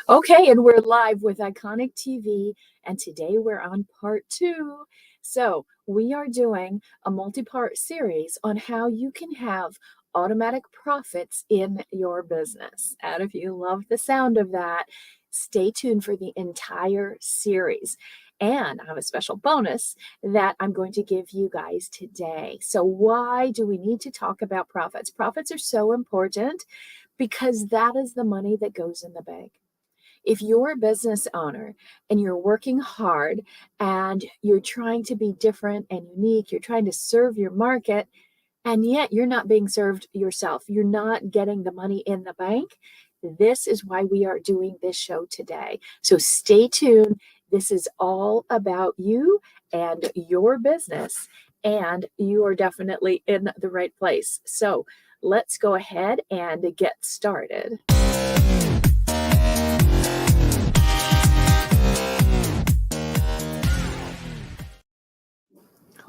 Okay, and we're live with Iconic TV, and today we're on part two. So, we are doing a multi-part series on how you can have automatic profits in your business. And if you love the sound of that, stay tuned for the entire series. And I have a special bonus that I'm going to give you guys today. So, why do we need to talk about profits? Profits are so important because that is the money that goes in the bank. If you're a business owner and you're working hard and you're trying to be different and unique, you're trying to serve your market, and yet you're not being served yourself, you're not getting the money in the bank, this is why we are doing this show today. So stay tuned. This is all about you and your business, and you are definitely in the right place. So let's go ahead and get started.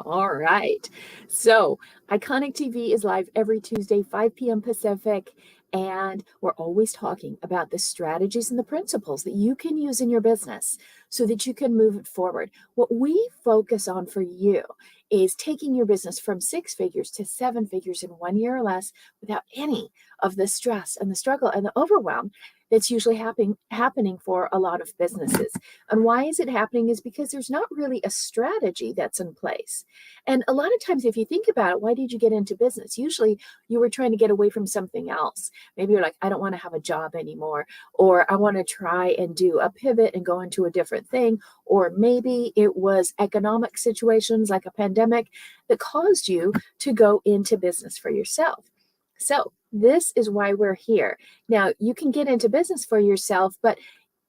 All right. So, Iconic TV is live every Tuesday, 5 p.m. Pacific. And we're always talking about the strategies and the principles that you can use in your business so that you can move it forward. What we focus on for you is taking your business from 6 figures to 7 figures in 1 year or less without any of the stress and the struggle and the overwhelm that's usually happening for a lot of businesses. And why is it happening is because there's not really a strategy that's in place. And a lot of times, if you think about it, why did you get into business? Usually you were trying to get away from something else. Maybe you're like, I don't want to have a job anymore, or I want to try and do a pivot and go into a different thing. Or maybe it was economic situations like a pandemic that caused you to go into business for yourself. So this is why we're here. Now, you can get into business for yourself, but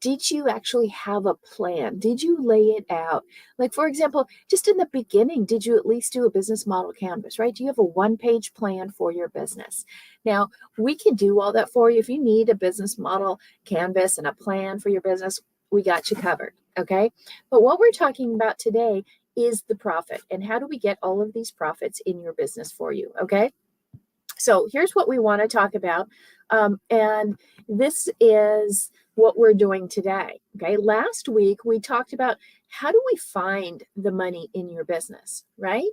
did you actually have a plan? Did you lay it out? Like, for example, just in the beginning, did you at least do a business model canvas, right? Do you have a one-page plan for your business? Now, we can do all that for you. If you need a business model canvas and a plan for your business, we got you covered, okay? But what we're talking about today is the profit, and how do we get all of these profits in your business for you, okay? So here's what we want to talk about. And this is what we're doing today. Okay. Last week, we talked about how do we find the money in your business, right?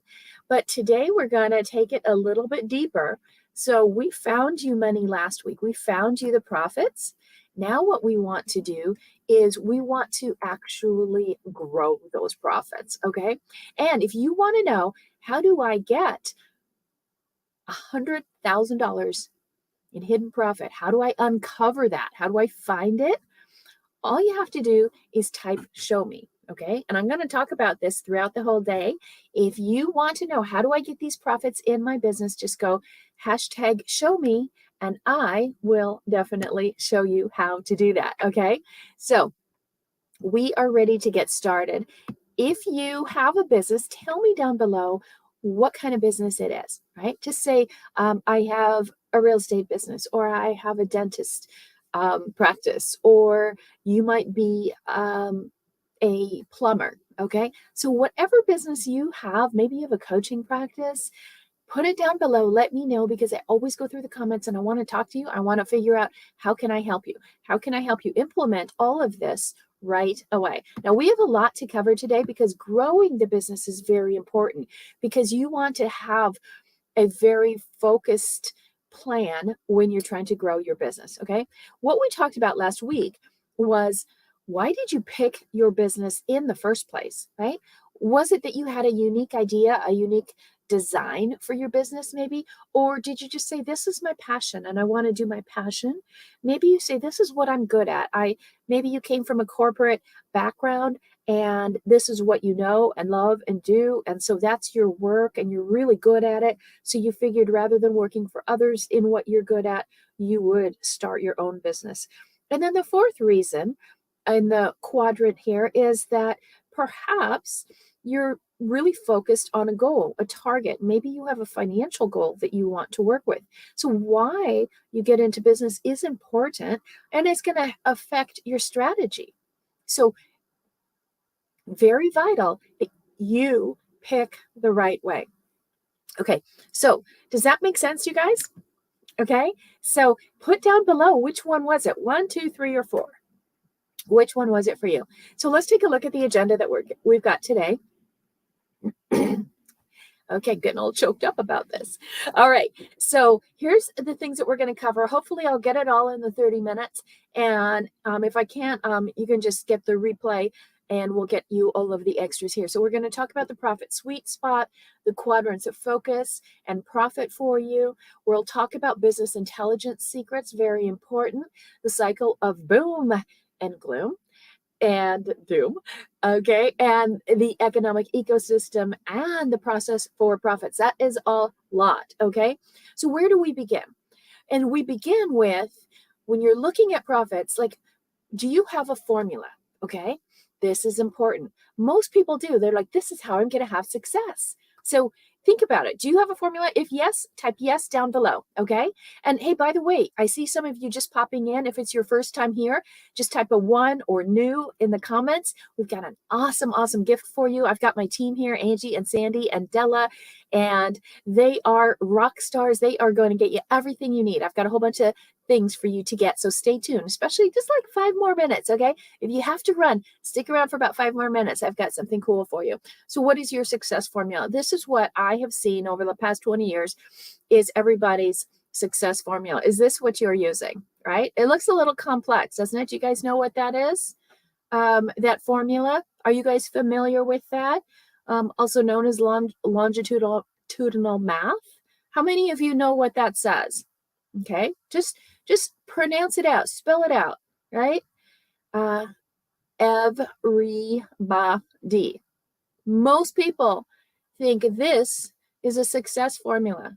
But today we're going to take it a little bit deeper. So we found you money last week. We found you the profits. Now what we want to do is we want to actually grow those profits. Okay. And if you want to know, how do I get $100,000 in hidden profit? How do I uncover that? How do I find it? All you have to do is type show me. Okay. And I'm going to talk about this throughout the whole day. If you want to know how do I get these profits in my business, just go hashtag show me and I will definitely show you how to do that. Okay. So we are ready to get started. If you have a business, tell me down below what kind of business it is, right? Just say, I have a real estate business, or I have a dentist practice, or you might be a plumber, okay? So whatever business you have, maybe you have a coaching practice, put it down below. Let me know, because I always go through the comments and I want to talk to you. I want to figure out, how can I help you? How can I help you implement all of this right away? Now, we have a lot to cover today because growing the business is very important, because you want to have a very focused plan when you're trying to grow your business, okay? What we talked about last week was, why did you pick your business in the first place, right? Was it that you had a unique idea, a unique design for your business maybe? Or did you just say, this is my passion and I want to do my passion? Maybe you say, this is what I'm good at. Maybe you came from a corporate background and this is what you know and love and do. And so that's your work and you're really good at it. So you figured, rather than working for others in what you're good at, you would start your own business. And then the fourth reason in the quadrant here is that perhaps you're really focused on a goal, a target. Maybe you have a financial goal that you want to work with. So why you get into business is important, and it's going to affect your strategy. So very vital that you pick the right way. Okay, so does that make sense, you guys? Okay, so put down below, which one was it? 1, 2, 3, or 4? Which one was it for you? So let's take a look at the agenda that we've got today. Okay, getting all choked up about this. All right, so here's the things that we're going to cover. Hopefully I'll get it all in the 30 minutes. And if I can't, you can just skip the replay and we'll get you all of the extras here. So we're going to talk about the profit sweet spot, the quadrants of focus and profit for you. We'll talk about business intelligence secrets, very important, the cycle of boom and gloom and doom, okay, and the economic ecosystem and the process for profits. That is a lot, okay? So where do we begin? And we begin with, when you're looking at profits, like, do you have a formula? Okay, this is important. Most people do. They're like, this is how I'm going to have success. So think about it. Do you have a formula? If yes, type yes down below. Okay. And hey, by the way, I see some of you just popping in. If it's your first time here, just type a 1 or new in the comments. We've got an awesome, awesome gift for you. I've got my team here, Angie and Sandy and Della, and they are rock stars. They are going to get you everything you need. I've got a whole bunch of things for you to get. So stay tuned, especially just like 5 more minutes. Okay. If you have to run, stick around for about 5 more minutes. I've got something cool for you. So what is your success formula? This is what I have seen over the past 20 years is everybody's success formula. Is this what you're using? Right? It looks a little complex, doesn't it? You guys know what that is? That formula. Are you guys familiar with that? Also known as longitudinal math. How many of you know what that says? Okay, just pronounce it out, spell it out, right? Everybody. Most people think this is a success formula,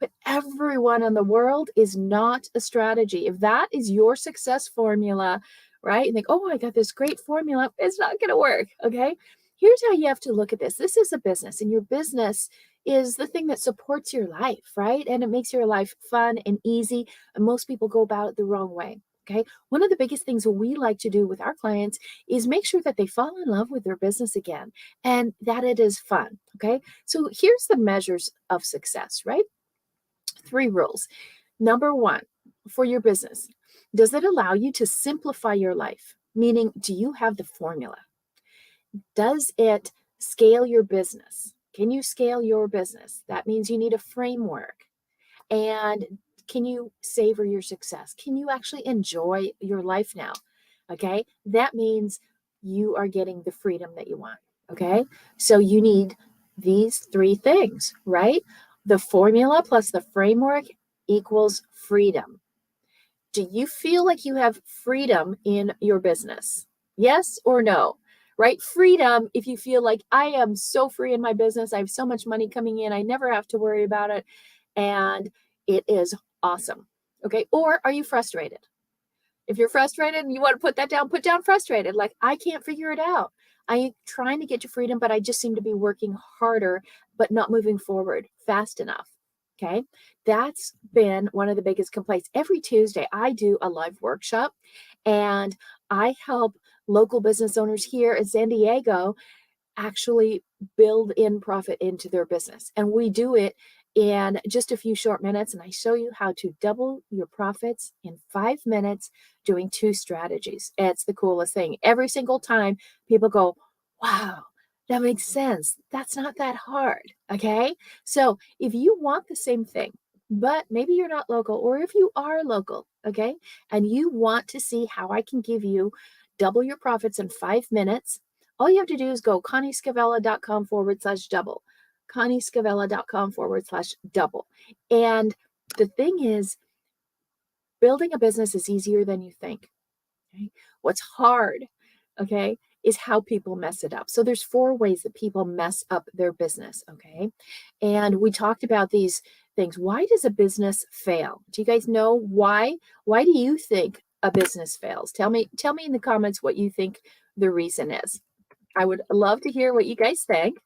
but everyone in the world is not a strategy. If that is your success formula, right? And think, oh, I got this great formula, it's not going to work. Okay. Here's how you have to look at this. This is a business, and your business is the thing that supports your life, right? And it makes your life fun and easy. And most people go about it the wrong way. Okay. One of the biggest things we like to do with our clients is make sure that they fall in love with their business again and that it is fun. Okay. So here's the measures of success, right? 3 rules. Number 1, for your business, does it allow you to simplify your life? Meaning, do you have the formula? Does it scale your business? Can you scale your business? That means you need a framework. And can you savor your success? Can you actually enjoy your life now? Okay. That means you are getting the freedom that you want. Okay. So you need these 3 things, right? The formula plus the framework equals freedom. Do you feel like you have freedom in your business? Yes or no? Right? Freedom, if you feel like I am so free in my business, I have so much money coming in, I never have to worry about it. And it is awesome. Okay. Or are you frustrated? If you're frustrated and you want to put that down, put down frustrated. Like, I can't figure it out. I'm trying to get to freedom, but I just seem to be working harder, but not moving forward fast enough. Okay. That's been one of the biggest complaints. Every Tuesday, I do a live workshop and I help local business owners here in San Diego actually build in profit into their business. And we do it in just a few short minutes. And I show you how to double your profits in 5 minutes doing 2 strategies. It's the coolest thing. Every single time people go, wow, that makes sense. That's not that hard. Okay. So if you want the same thing, but maybe you're not local, or if you are local, okay, and you want to see how I can give you double your profits in 5 minutes, all you have to do is go conniescavella.com/double. conniescavella.com/double. And the thing is, building a business is easier than you think. Okay? What's hard, okay, is how people mess it up. So there's 4 ways that people mess up their business, okay? And we talked about these things. Why does a business fail? Do you guys know why? Why do you think a business fails? Tell me in the comments what you think the reason is. I would love to hear what you guys think.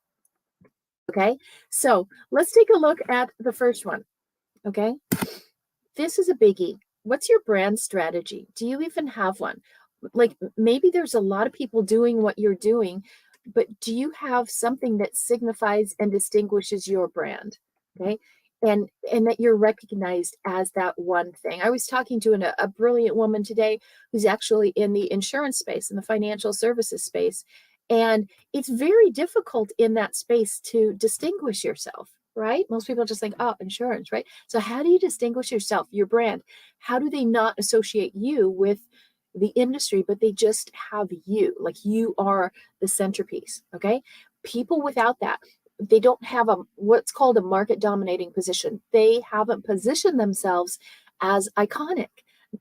Okay, so let's take a look at the first one. Okay, this is a biggie. What's your brand strategy? Do you even have one? Like maybe there's a lot of people doing what you're doing, but do you have something that signifies and distinguishes your brand? Okay. And that you're recognized as that one thing. I was talking to a brilliant woman today who's actually in the insurance space, in the financial services space. And it's very difficult in that space to distinguish yourself, right? Most people just think, oh, insurance, right? So how do you distinguish yourself, your brand? How do they not associate you with the industry, but they just have you, like you are the centerpiece? Okay. People without that, they don't have a what's called a market dominating position. They haven't positioned themselves as iconic,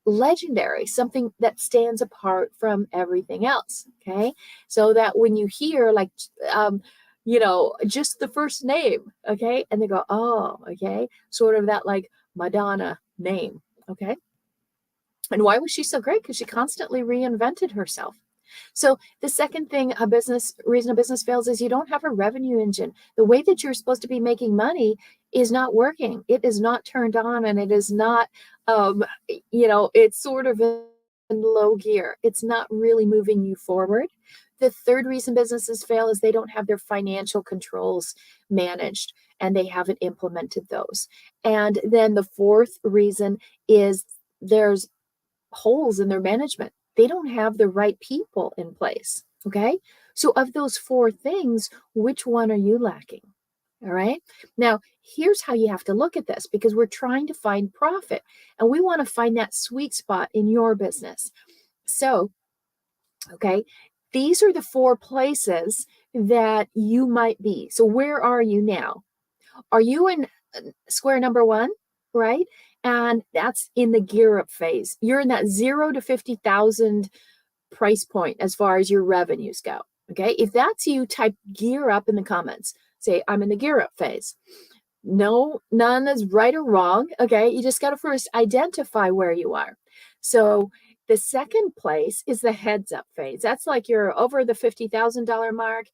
legendary, something that stands apart from everything else. Okay. So that when you hear like just the first name, okay, and they go, oh, okay, sort of that like Madonna name. Okay. And why was she so great? Because she constantly reinvented herself. So the second thing reason a business fails is you don't have a revenue engine. The way that you're supposed to be making money is not working. It is not turned on, and it is not, it's sort of in low gear. It's not really moving you forward. The third reason businesses fail is they don't have their financial controls managed and they haven't implemented those. And then the fourth reason is there's holes in their management. They don't have the right people in place. Okay. So, of those four things, which one are you lacking? All right. Now, here's how you have to look at this because we're trying to find profit and we want to find that sweet spot in your business. So, okay, these are the four places that you might be. So, where are you now? Are you in square number one, right? And that's in the gear up phase. You're in that 0 to 50,000 price point as far as your revenues go. Okay. If that's you, type gear up in the comments. Say, I'm in the gear up phase. No, none is right or wrong. Okay. You just got to first identify where you are. So the second place is the heads up phase. That's like you're over the $50,000 mark.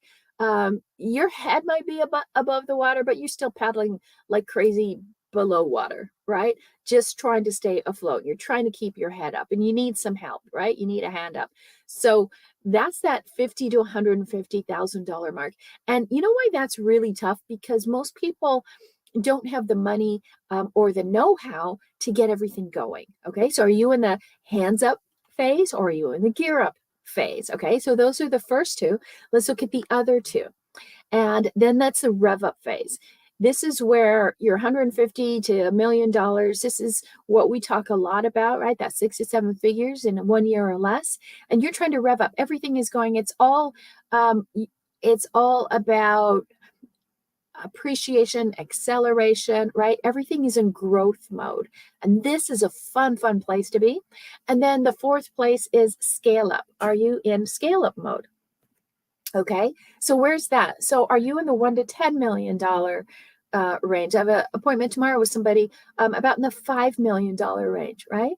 Your head might be above the water, but you're still paddling like crazy below water, right? Just trying to stay afloat. You're trying to keep your head up and you need some help, right? You need a hand up. So that's that $50,000 to $150,000 mark. And you know why that's really tough? Because most people don't have the money or the know-how to get everything going. Okay. So are you in the hands up phase or are you in the gear up phase? Okay. So those are the first two. Let's look at the other two. And then that's the rev up phase. This is where you're 150 to $1 million. This is what we talk a lot about, right? That 6 to 7 figures in 1 year or less. And you're trying to rev up. Everything is going. It's all about appreciation, acceleration, right? Everything is in growth mode. And this is a fun place to be. And then the fourth place is scale up. Are you in scale up mode? Okay. So where's that? So are you in the $1 to $10 million range? I have an appointment tomorrow with somebody about in the $5 million range, right?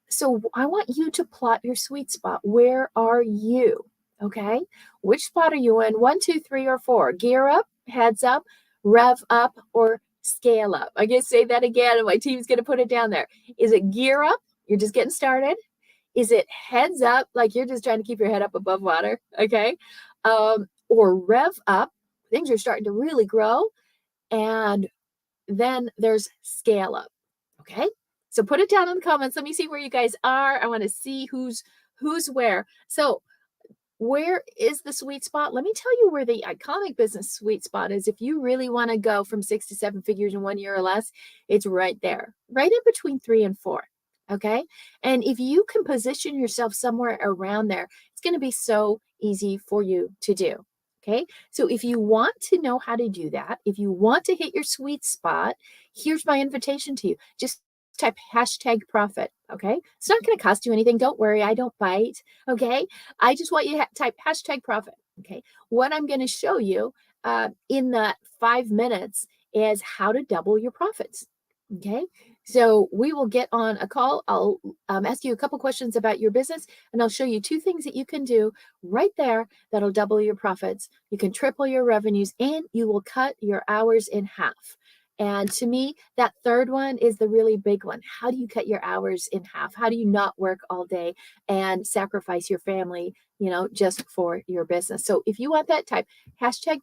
So I want you to plot your sweet spot. Where are you? Okay. Which spot are you in? 1, 2, 3, or 4? Gear up, heads up, rev up, or scale up? I'm going to say that again, and my team's going to put it down there. Is it gear up? You're just getting started. Is it heads up, like you're just trying to keep your head up above water? Okay. Or rev up, things are starting to really grow. And then there's scale up. Okay. So put it down in the comments. Let me see where you guys are. I want to see who's where. So where is the sweet spot? Let me tell you where the iconic business sweet spot is. If you really want to go from 6 to 7 figures in 1 year or less, it's right there, right in between 3 and 4. Okay. And if you can position yourself somewhere around there, it's going to be so easy for you to do. Okay. So if you want to know how to do that, if you want to hit your sweet spot, here's my invitation to you. Just type hashtag profit. Okay. It's not going to cost you anything. Don't worry. I don't bite. Okay. I just want you to type hashtag profit. Okay. What I'm going to show you in that 5 minutes is how to double your profits. Okay. So we will get on a call. I'll ask you a couple questions about your business, and I'll show you two things that you can do right there that'll double your profits. You can triple your revenues, and you will cut your hours in half. And to me, that third one is the really big one. How do you cut your hours in half? How do you not work all day and sacrifice your family, just for your business? So if you want that, type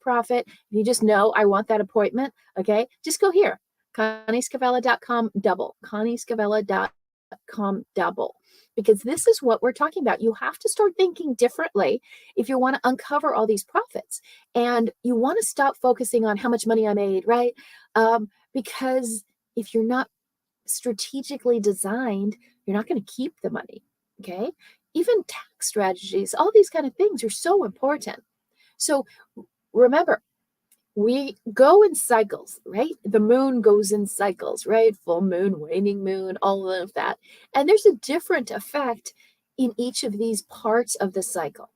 #profit. If you just know I want that appointment, okay, just go here. ConnieScavella.com double, ConnieScavella.com double, because this is what we're talking about. You have to start thinking differently if you want to uncover all these profits, and you want to stop focusing on how much money I made, right? Because if you're not strategically designed, you're not going to keep the money, okay? Even tax strategies, all these kind of things are so important. So remember, we go in cycles, right? The moon goes in cycles, right? Full moon, waning moon, all of that. And there's a different effect in each of these parts of the cycle.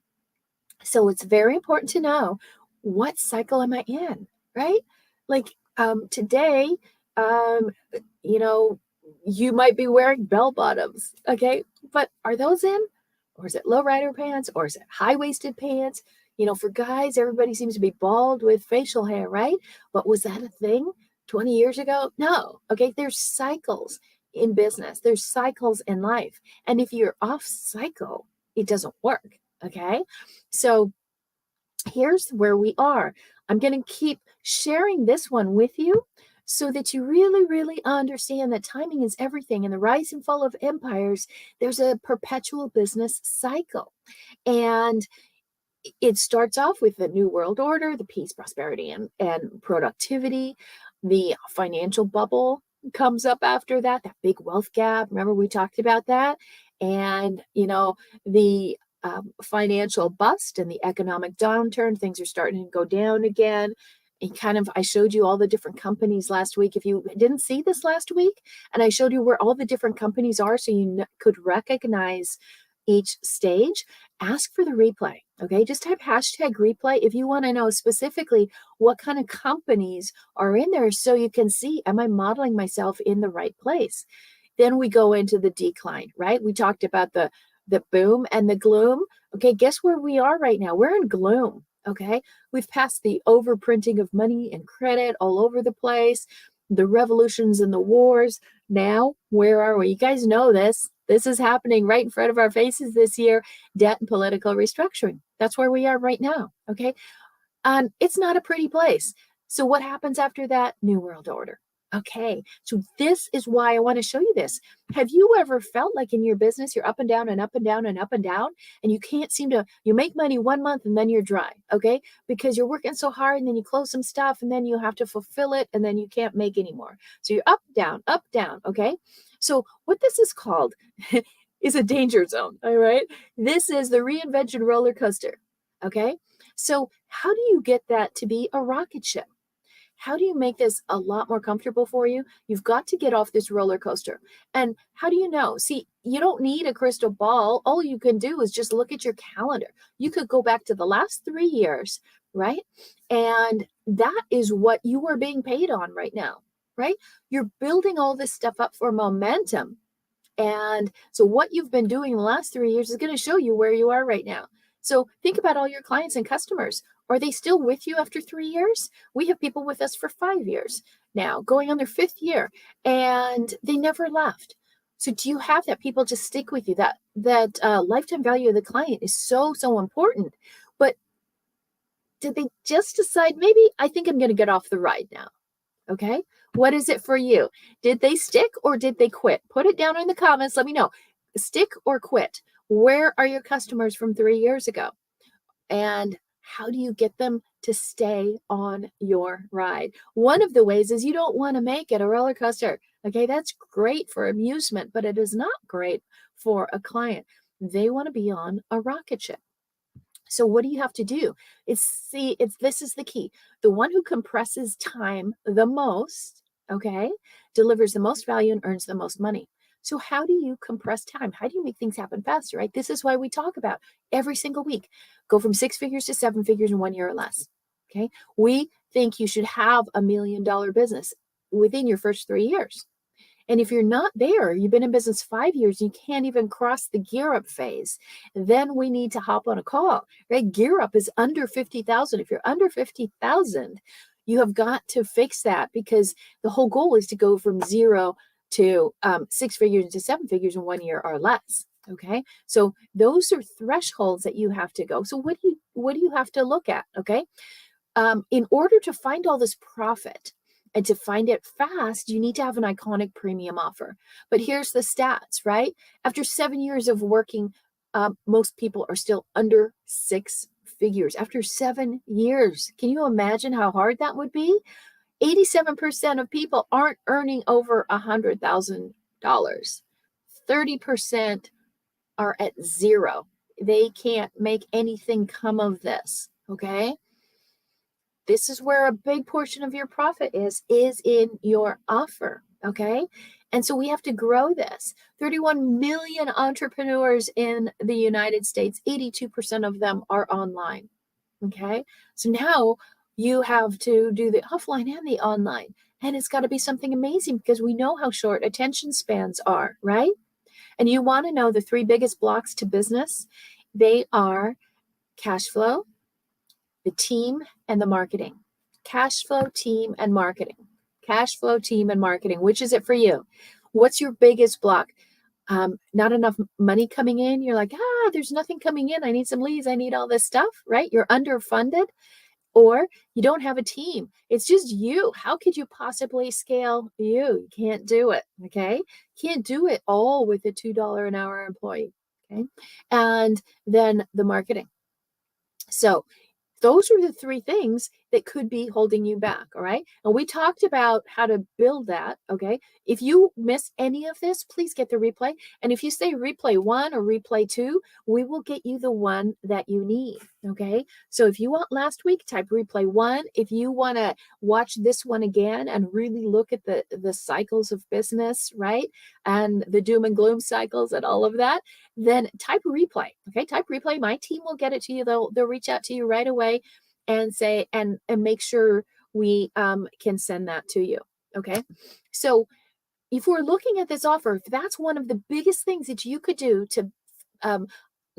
So it's very important to know, what cycle am I in, right? Like today, um, you know, you might be wearing bell bottoms, okay? But are those in? Or is it low rider pants? Or is it high waisted pants? For guys, everybody seems to be bald with facial hair, right? But was that a thing 20 years ago? No. Okay. There's cycles in business, there's cycles in life. And if you're off cycle, it doesn't work. Okay. So here's where we are. I'm going to keep sharing this one with you so that you really, really understand that timing is everything. In the rise and fall of empires, there's a perpetual business cycle. And it starts off with the New World Order, the peace, prosperity, and productivity. The financial bubble comes up after that big wealth gap. Remember, we talked about that. And, the financial bust and the economic downturn, things are starting to go down again. And I showed you all the different companies last week. If you didn't see this last week, and I showed you where all the different companies are so you could recognize each stage, ask for the replay. Okay, just type #replay if you want to know specifically what kind of companies are in there so you can see, am I modeling myself in the right place? Then we go into the decline, right? We talked about the boom and the gloom. Okay, guess where we are right now? We're in gloom. Okay, we've passed the overprinting of money and credit all over the place, the revolutions and the wars. Now, where are we? You guys know this. This is happening right in front of our faces this year. Debt and political restructuring. That's where we are right now. Okay. It's not a pretty place. So what happens after that? New World Order. Okay. So this is why I want to show you this. Have you ever felt like in your business, you're up and down and up and down and up and down, and you can't seem to, you make money 1 month and then you're dry. Okay. Because you're working so hard and then you close some stuff and then you have to fulfill it and then you can't make any more. So you're up, down, up, down. Okay. So what this is called is a danger zone. All right. This is the reinvention roller coaster. Okay. So how do you get that to be a rocket ship? How do you make this a lot more comfortable for you? You've got to get off this roller coaster. And how do you know? See, you don't need a crystal ball. All you can do is just look at your calendar. You could go back to the last 3 years, right? And that is what you are being paid on right now, right? You're building all this stuff up for momentum. And so what you've been doing in the last 3 years is going to show you where you are right now. So think about all your clients and customers. Are they still with you after 3 years? We have people with us for 5 years now, going on their 5th year, and they never left. So do you have that? People just stick with you. That lifetime value of the client is so, so important. But did they just decide, maybe I think I'm going to get off the ride now? Okay. What is it for you? Did they stick or did they quit? Put it down in the comments. Let me know. Stick or quit. Where are your customers from 3 years ago? And how do you get them to stay on your ride? One of the ways is you don't want to make it a roller coaster. Okay. That's great for amusement, but it is not great for a client. They want to be on a rocket ship. So what do you have to do? This is the key. The one who compresses time the most, okay, delivers the most value and earns the most money. So how do you compress time? How do you make things happen faster, right? This is why we talk about every single week, go from 6 figures to 7 figures in 1 year or less. Okay. We think you should have $1 million business within your first 3 years. And if you're not there, you've been in business 5 years, you can't even cross the gear up phase, then we need to hop on a call, right? Gear up is under 50,000. If you're under 50,000, you have got to fix that, because the whole goal is to go from zero to 6 figures to 7 figures in 1 year or less. Okay, so those are thresholds that you have to go. So what do you have to look at? Okay, in order to find all this profit and to find it fast, you need to have an iconic premium offer. But here's the stats, right? After 7 years of working, most people are still under 6 figures after 7 years. Can you imagine how hard that would be? 87% of people aren't earning over $100,000. 30% are at zero. They can't make anything come of this. Okay. This is where a big portion of your profit is in your offer. Okay. And so we have to grow this. 31 million entrepreneurs in the United States, 82% of them are online. Okay. So now you have to do the offline and the online. And it's got to be something amazing, because we know how short attention spans are, right? And you want to know the three biggest blocks to business. They are cash flow, the team, and the marketing. Cash flow, team, and marketing. Cash flow, team, and marketing. Which is it for you? What's your biggest block? Not enough money coming in. You're like, there's nothing coming in. I need some leads. I need all this stuff, right? You're underfunded. Or you don't have a team. It's just you. How could you possibly scale you? You can't do it. Okay. Can't do it all with a $2 an hour employee. Okay. And then the marketing. So those are the three things that could be holding you back. All right. And we talked about how to build that. Okay. If you miss any of this, please get the replay. And if you say replay 1 or replay 2, we will get you the one that you need. Okay. So if you want last week, type replay 1. If you want to watch this one again and really look at the cycles of business, right? And the doom and gloom cycles and all of that, then type replay. Okay. Type replay. My team will get it to you. They'll reach out to you right away and say, and make sure we can send that to you. Okay. So if we're looking at this offer, if that's one of the biggest things that you could do to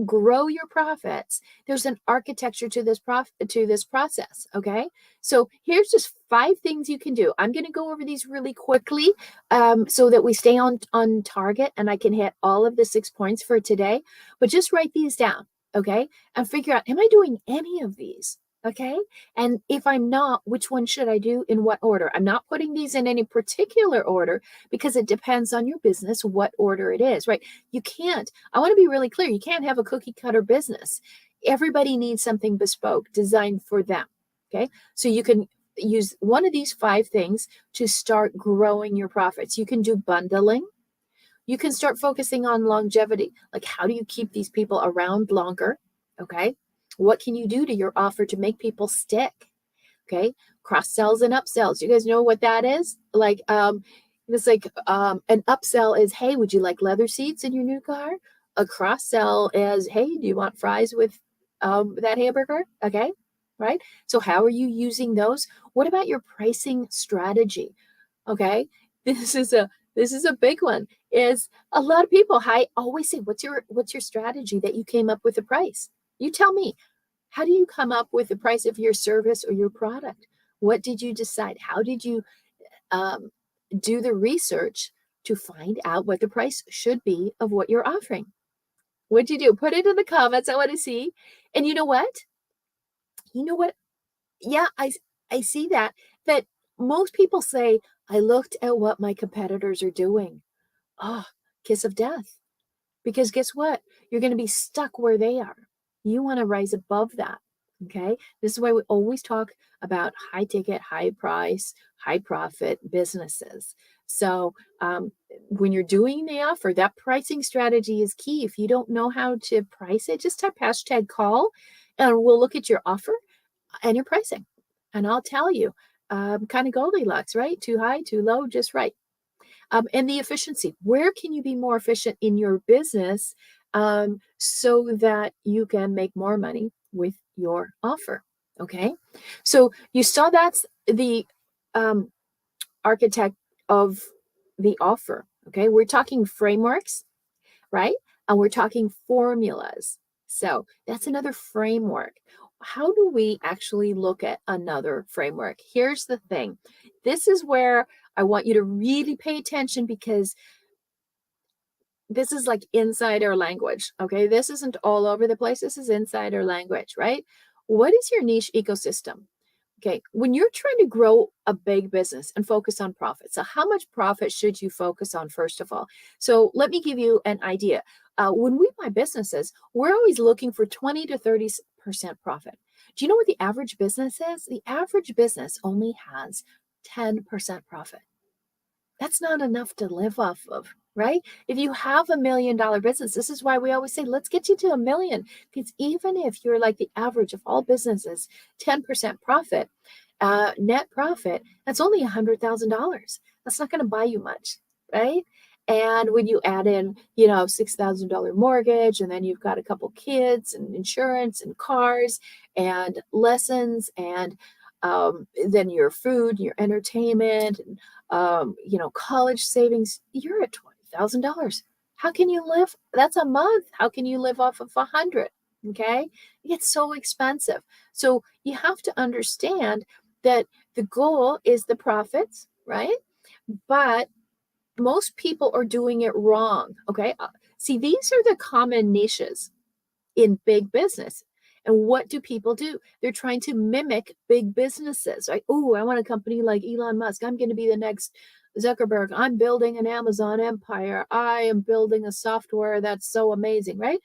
grow your profits, there's an architecture to this process. Okay. So here's just 5 things you can do. I'm going to go over these really quickly so that we stay on target and I can hit all of the 6 points for today. But just write these down. Okay. And figure out, am I doing any of these? Okay. And if I'm not, which one should I do in what order? I'm not putting these in any particular order, because it depends on your business what order it is, right? You can't, I want to be really clear, you can't have a cookie cutter business. Everybody needs something bespoke, designed for them. Okay. So you can use one of these 5 things to start growing your profits. You can do bundling. You can start focusing on longevity. Like, how do you keep these people around longer? Okay. What can you do to your offer to make people stick? Okay. Cross sells and upsells. You guys know what that is? Like, it's like an upsell is, hey, would you like leather seats in your new car? A cross sell is, hey, do you want fries with that hamburger? Okay. Right. So how are you using those? What about your pricing strategy? Okay. This is a big one. Is a lot of people, I always say, what's your strategy that you came up with the price? You tell me. How do you come up with the price of your service or your product? What did you decide? How did you do the research to find out what the price should be of what you're offering? What'd you do? Put it in the comments. I want to see. And you know what? Yeah, I see that most people say, I looked at what my competitors are doing. Oh, kiss of death. Because guess what? You're going to be stuck where they are. You want to rise above that. Okay. This is why we always talk about high ticket, high price, high profit businesses. So when you're doing the offer, that pricing strategy is key. If you don't know how to price it, just type #call and we'll look at your offer and your pricing. And I'll tell you, kind of Goldilocks, right? Too high, too low, just right. And the efficiency. Where can you be more efficient in your business so that you can make more money with your offer? Okay. So you saw that's the architect of the offer. Okay. We're talking frameworks, right? And we're talking formulas. So that's another framework. How do we actually look at another framework? Here's the thing. This is where I want you to really pay attention, because this is like insider language. Okay. This isn't all over the place. This is insider language, right? What is your niche ecosystem? Okay, when you're trying to grow a big business and focus on profit, so how much profit should you focus on, first of all? So let me give you an idea. When we buy businesses, we're always looking for 20 to 30% profit. Do you know what the average business is? The average business only has 10% profit. That's not enough to live off of, right? If you have $1 million business, this is why we always say, let's get you to 1 million. Because even if you're like the average of all businesses, 10% profit, net profit, that's only $100,000. That's not going to buy you much, right? And when you add in, $6,000 mortgage, and then you've got a couple kids and insurance and cars and lessons, and then your food, your entertainment, and college savings, you're at $20,000. How can you live? That's a month. How can you live off of 100? Okay. It's so expensive. So you have to understand that the goal is the profits, right? But most people are doing it wrong. Okay. See, these are the common niches in big business. And what do people do? They're trying to mimic big businesses, right? Oh, I want a company like Elon Musk. I'm going to be the next Zuckerberg. I'm building an Amazon empire. I am building a software that's so amazing, right?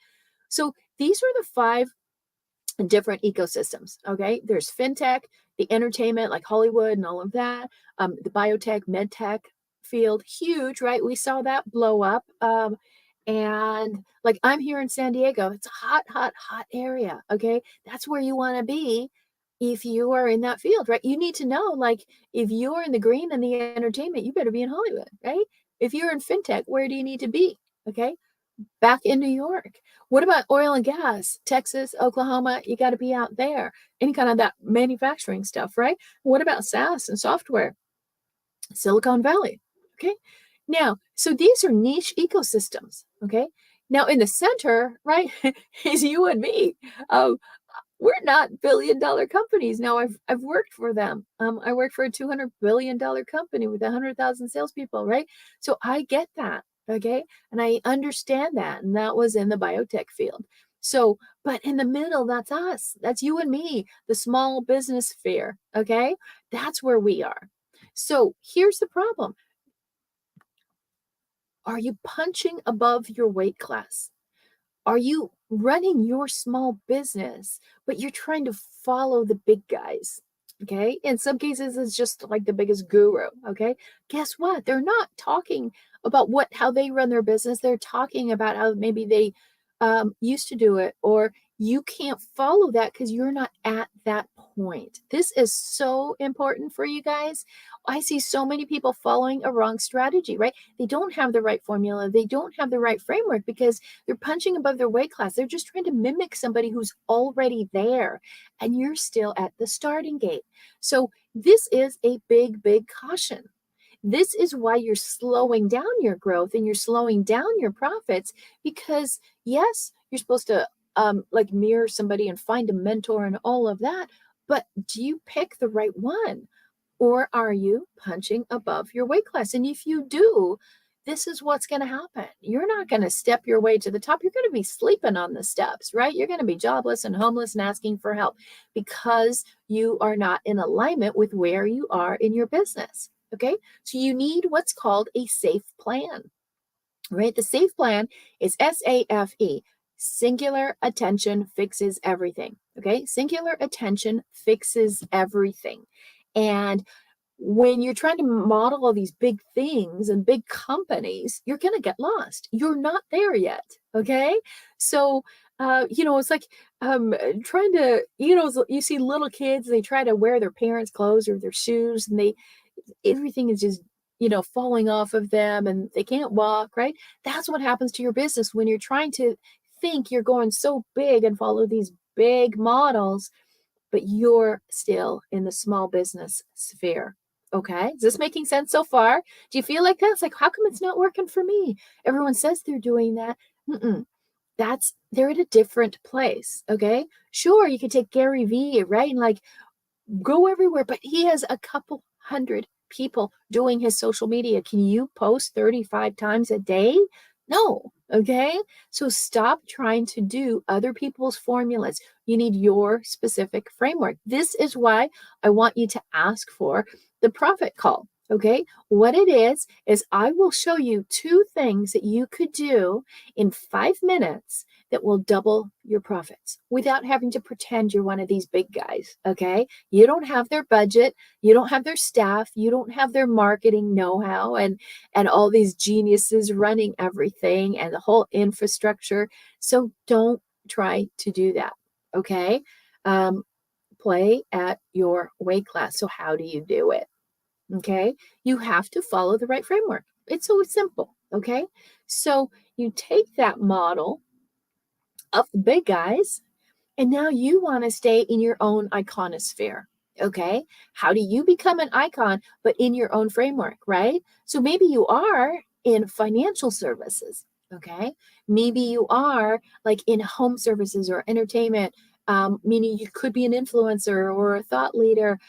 So these are the 5 different ecosystems. Okay. There's fintech, the entertainment, like Hollywood and all of that, the biotech, medtech field, huge, right? We saw that blow up. And like I'm here in San Diego, it's a hot, hot, hot area. Okay. That's where you want to be if you are in that field, right? You need to know, like, if you're in the green and the entertainment, you better be in Hollywood, right? If you're in fintech, where do you need to be? Okay. Back in New York. What about oil and gas? Texas, Oklahoma, you got to be out there. Any kind of that manufacturing stuff, right? What about SaaS and software? Silicon Valley. Okay. Now, so these are niche ecosystems. Okay. Now, in the center, right, is you and me. We're not billion-dollar companies. Now, I've worked for them. I work for a $200 billion company with 100,000 salespeople, right? So I get that, okay, and I understand that, and that was in the biotech field. So, but in the middle, that's us. That's you and me, the small business sphere, okay? That's where we are. So here's the problem: are you punching above your weight class? Are you running your small business, but you're trying to follow the big guys? Okay. In some cases, it's just like the biggest guru. Okay. Guess what? They're not talking about how they run their business. They're talking about how maybe they used to do it, or you can't follow that because you're not at that point. This is so important for you guys. I see so many people following a wrong strategy, right? They don't have the right formula. They don't have the right framework because they're punching above their weight class. They're just trying to mimic somebody who's already there, and you're still at the starting gate. So this is a big, big caution. This is why you're slowing down your growth and you're slowing down your profits, because yes, you're supposed to like mirror somebody and find a mentor and all of that, but do you pick the right one? Or are you punching above your weight class? And if you do, this is what's going to happen. You're not going to step your way to the top. You're going to be sleeping on the steps, right? You're going to be jobless and homeless and asking for help because you are not in alignment with where you are in your business. Okay. So you need what's called a SAFE plan, right? The SAFE plan is SAFE. Singular attention fixes everything. Okay. Singular attention fixes everything. And when you're trying to model all these big things and big companies, you're going to get lost. You're not there yet. Okay. So, it's like trying to, you see little kids, they try to wear their parents' clothes or their shoes, and everything is just, falling off of them and they can't walk, right? That's what happens to your business when you're trying to think you're going so big and follow these big models, but you're still in the small business sphere. Okay. Is this making sense so far? Do you feel like that? It's like, how come it's not working for me? Everyone says they're doing that. Mm-mm. They're at a different place. Okay. Sure, you could take Gary Vee, right? And like go everywhere, but he has a couple hundred people doing his social media. Can you post 35 times a day? No. Okay. So stop trying to do other people's formulas. You need your specific framework. This is why I want you to ask for the profit call. Okay. What it is I will show you two things that you could do in 5 minutes that will double your profits without having to pretend you're one of these big guys. Okay. You don't have their budget, you don't have their staff, you don't have their marketing know-how and all these geniuses running everything and the whole infrastructure. So don't try to do that. Okay. Um, Play at your weight class. So how do you do it? Okay. You have to follow the right framework. It's so simple. Okay. So you take that model of the big guys, and now you want to stay in your own iconosphere. Okay. How do you become an icon, but in your own framework, right? So maybe you are in financial services. Okay. Maybe you are like in home services or entertainment, meaning you could be an influencer or a thought leader,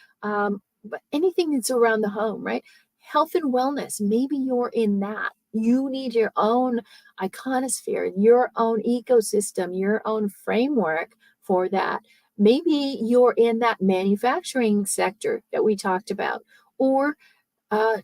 but anything that's around the home, right? Health and wellness. Maybe you're in that. You need your own iconosphere, your own ecosystem, your own framework for that. Maybe you're in that manufacturing sector that we talked about, or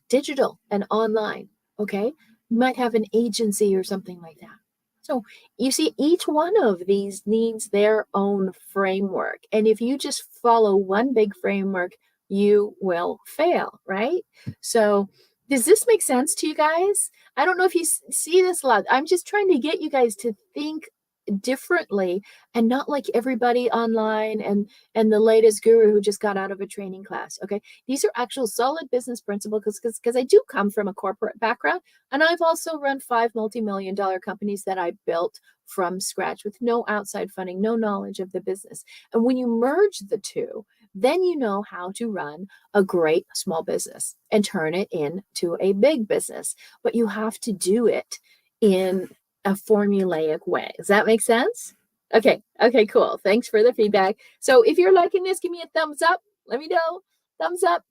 digital and online. Okay. You might have an agency or something like that. So you see, each one of these needs their own framework. And if you just follow one big framework, you will fail, right? So does this make sense to you guys? I don't know if you see this a lot. I'm just trying to get you guys to think differently and not like everybody online and the latest guru who just got out of a training class. Okay, these are actual solid business principles because I do come from a corporate background, and I've also run 5 multi-million-dollar companies that I built from scratch with no outside funding, no knowledge of the business. And when you merge the two, then you know how to run a great small business and turn it into a big business. But you have to do it in a formulaic way. Does that make sense? Okay. Okay, cool. Thanks for the feedback. So if you're liking this, give me a thumbs up. Let me know. Thumbs up.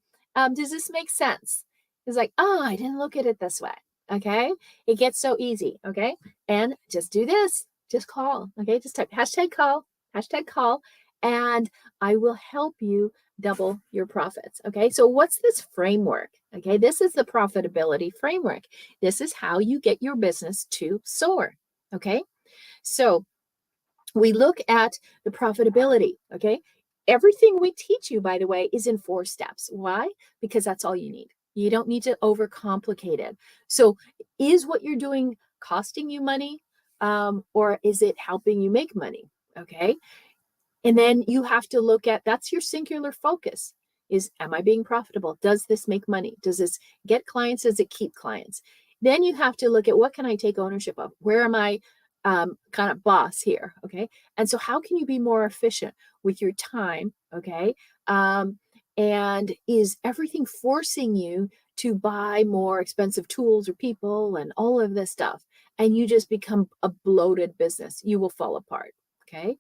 Does this make sense? It's like, oh, I didn't look at it this way. Okay. It gets so easy. Okay. And just do this. Just call. Okay. Just type hashtag call, and I will help you double your profits. Okay. So what's this framework? Okay. This is the profitability framework. This is how you get your business to soar. Okay. So we look at the profitability. Okay. Everything we teach you, by the way, is in 4 steps. Why? Because that's all you need. You don't need to overcomplicate it. So is what you're doing costing you money? Or is it helping you make money? Okay. And then you have to look at, that's your singular focus, is, am I being profitable? Does this make money? Does this get clients? Does it keep clients? Then you have to look at, what can I take ownership of? Where am I kind of boss here? Okay. And so how can you be more efficient with your time? Okay. And is everything forcing you to buy more expensive tools or people and all of this stuff? And you just become a bloated business. You will fall apart. Okay.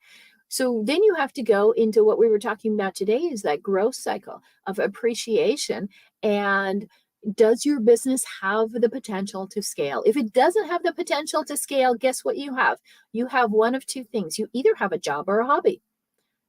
So then you have to go into what we were talking about today, is that growth cycle of appreciation. And does your business have the potential to scale? If it doesn't have the potential to scale, guess what you have? You have one of two things. You either have a job or a hobby.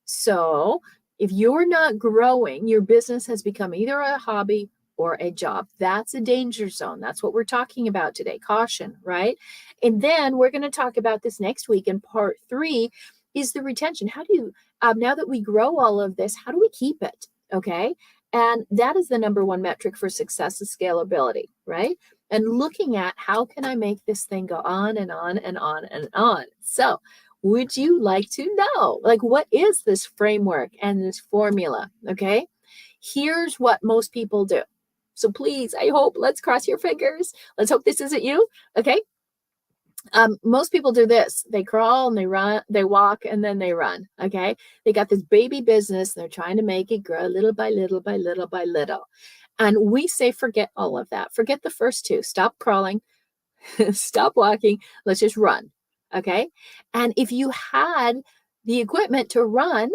So if you're not growing, your business has become either a hobby or a job. That's a danger zone. That's what we're talking about today. Caution, right? And then we're going to talk about this next week in part 3, is the retention. How do you, now that we grow all of this, how do we keep it? Okay. And that is the number one metric for success, is scalability, right? And looking at, how can I make this thing go on and on and on and on? So would you like to know, like, what is this framework and this formula? Okay. Here's what most people do. So please, I hope, let's cross your fingers. Let's hope this isn't you. Okay. Most people do this. They crawl and they run, they walk, and then they run. Okay. They got this baby business. They're trying to make it grow little by little by little by little. And we say, forget all of that. Forget the first two. Stop crawling, stop walking. Let's just run. Okay. And if you had the equipment to run,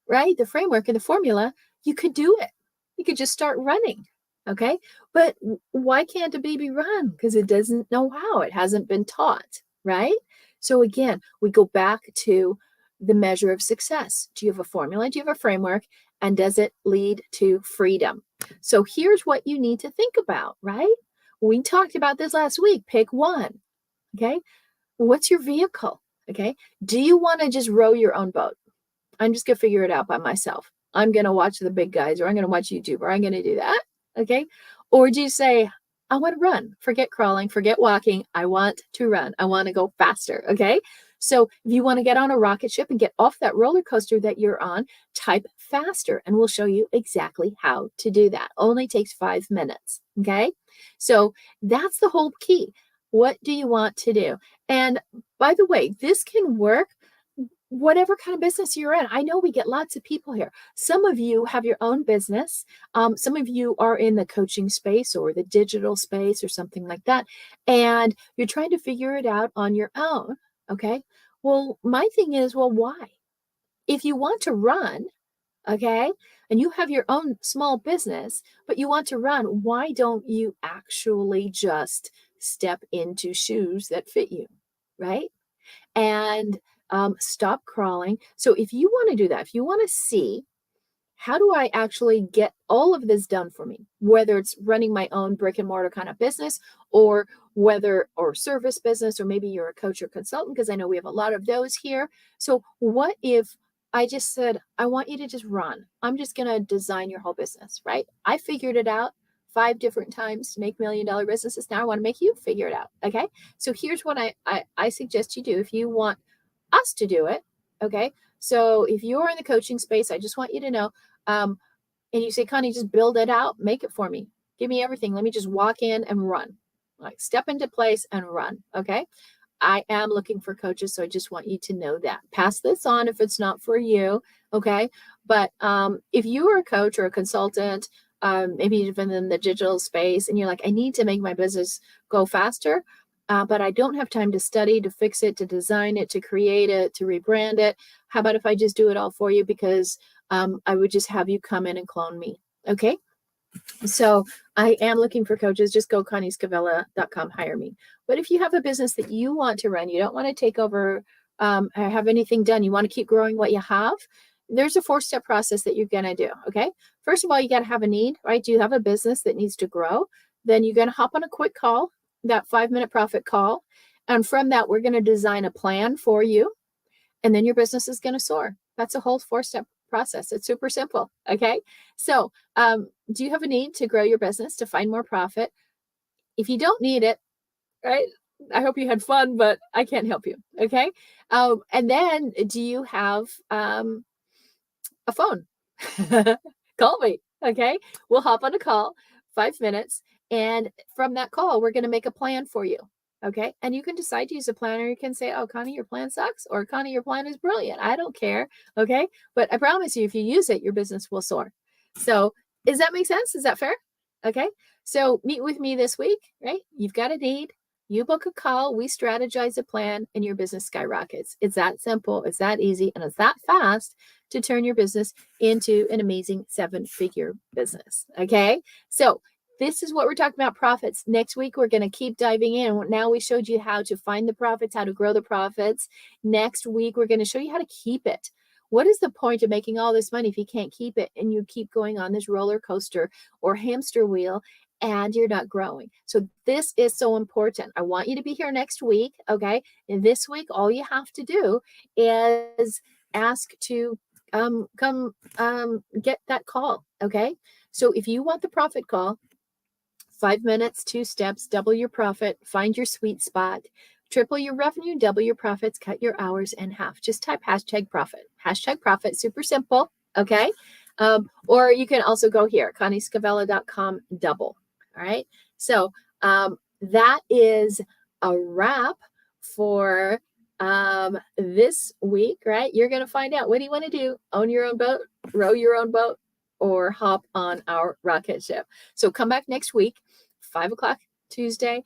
right, the framework and the formula, you could do it. You could just start running. Okay. But why can't a baby run? Because it doesn't know how. It hasn't been taught. Right. So again, we go back to the measure of success. Do you have a formula? Do you have a framework? And does it lead to freedom? So here's what you need to think about, right? We talked about this last week. Pick one. Okay. What's your vehicle? Okay. Do you want to just row your own boat? I'm just going to figure it out by myself. I'm going to watch the big guys, or I'm going to watch YouTube, or I'm going to do that. Okay. Or do you say, I want to run, forget crawling, forget walking. I want to run. I want to go faster. Okay. So if you want to get on a rocket ship and get off that roller coaster that you're on, type faster and we'll show you exactly how to do that. Only takes 5 minutes. Okay. So that's the whole key. What do you want to do? And by the way, this can work whatever kind of business you're in. I know we get lots of people here. Some of you have your own business. Some of you are in the coaching space or the digital space or something like that. And you're trying to figure it out on your own. Okay. Well, my thing is, well, why? If you want to run, okay, and you have your own small business, but you want to run, why don't you actually just step into shoes that fit you? Right. And stop crawling. So if you want to do that, if you want to see how do I actually get all of this done for me, whether it's running my own brick and mortar kind of business or service business, or maybe you're a coach or consultant, because I know we have a lot of those here. So what if I just said, I want you to just run. I'm just going to design your whole business, right? I figured it out 5 different times to make $1 million businesses. Now I want to make you figure it out. Okay. So here's what I suggest you do if you want us to do it. Okay. So if you're in the coaching space, I just want you to know, and you say, Connie, just build it out, make it for me. Give me everything. Let me just walk in and run. Like step into place and run. Okay. I am looking for coaches, so I just want you to know that. Pass this on if it's not for you, okay? But if you are a coach or a consultant, maybe even in the digital space, and you're like, I need to make my business go faster, but I don't have time to study, to fix it, to design it, to create it, to rebrand it. How about if I just do it all for you, because I would just have you come in and clone me, okay? So I am looking for coaches. Just go conniescavella.com, hire me. But if you have a business that you want to run, you don't want to take over or have anything done, you want to keep growing what you have, there's a 4-step process that you're going to do. Okay. First of all, you got to have a need, right? Do you have a business that needs to grow? Then you're going to hop on a quick call, that 5-minute profit call. And from that, we're going to design a plan for you. And then your business is going to soar. That's a whole 4-step process. It's super simple. Okay. So, do you have a need to grow your business, to find more profit? If you don't need it, right? I hope you had fun, but I can't help you. Okay. And then do you have a phone? Call me. Okay. We'll hop on a call, 5 minutes. And from that call, we're going to make a plan for you. Okay. And you can decide to use a plan, or you can say, oh, Connie, your plan sucks, or Connie, your plan is brilliant. I don't care. Okay. But I promise you, if you use it, your business will soar. So does that make sense? Is that fair? Okay. So meet with me this week, right? You've got a need. You book a call, we strategize a plan, and your business skyrockets. It's that simple, it's that easy, and it's that fast to turn your business into an amazing 7-figure business. Okay. So this is what we're talking about, profits. Next week, we're going to keep diving in. Now we showed you how to find the profits, how to grow the profits. Next week, we're going to show you how to keep it. What is the point of making all this money if you can't keep it and you keep going on this roller coaster or hamster wheel and you're not growing? So this is so important. I want you to be here next week, okay? And this week, all you have to do is ask to come get that call, okay? So if you want the profit call, 5 minutes, 2 steps, double your profit, find your sweet spot, triple your revenue, double your profits, cut your hours in half. Just type hashtag profit. Hashtag profit, super simple, okay? Or you can also go here, conniescavella.com, double, all right? So that is a wrap for this week, right? You're going to find out, what do you want to do? Own your own boat, row your own boat, or hop on our rocket ship. So come back next week, 5 o'clock Tuesday,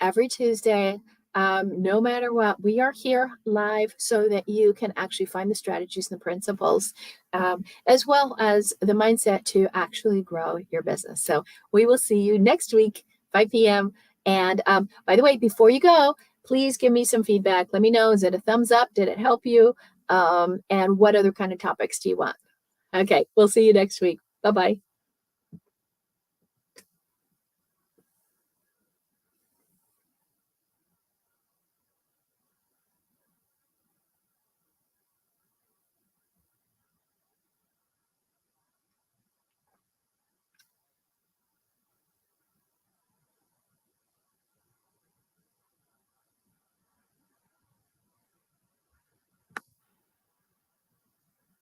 every Tuesday. No matter what, we are here live so that you can actually find the strategies and the principles, as well as the mindset to actually grow your business. So we will see you next week, 5 p.m. And by the way, before you go, please give me some feedback. Let me know, is it a thumbs up? Did it help you? And what other kind of topics do you want? Okay, we'll see you next week. Bye-bye.